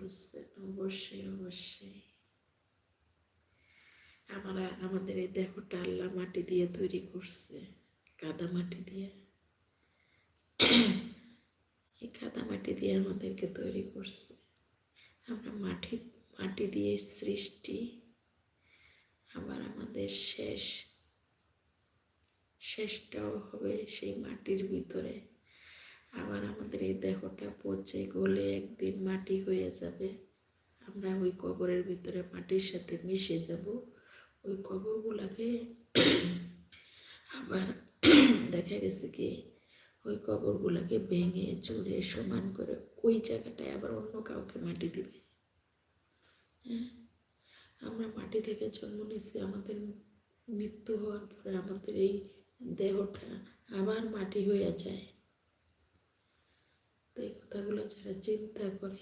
করছেন, অবশ্যই অবশ্যই। আমাদের এই দেহটা আল্লাহ মাটি দিয়ে তৈরি করছে, কাদা মাটি দিয়ে। এই কাদা মাটি দিয়ে আমাদেরকে তৈরি করছে। আমরা মাটি দিয়ে সৃষ্টি, আবার আমাদের শেষটাও হবে সেই মাটির ভিতরে। আবার আমাদের এই দেহটা পচে গলে একদিন মাটি হয়ে যাবে। আমরা ওই কবরের ভিতরে মাটির সাথে মিশে যাব। ওই কবরগুলাকে আবার দেখা গেছে কি ওই কবরগুলাকে ভেঙে চুরে সমান করে ওই জায়গাটায় আবার অন্য কাউকে মাটি দিবে। হ্যাঁ, আমরা মাটি থেকে জন্ম নিচ্ছি, আমাদের মৃত্যু হওয়ার পরে আমাদের এই দেহটা আবার মাটি হয়ে যায়। তো এই কথাগুলো যারা চিন্তা করে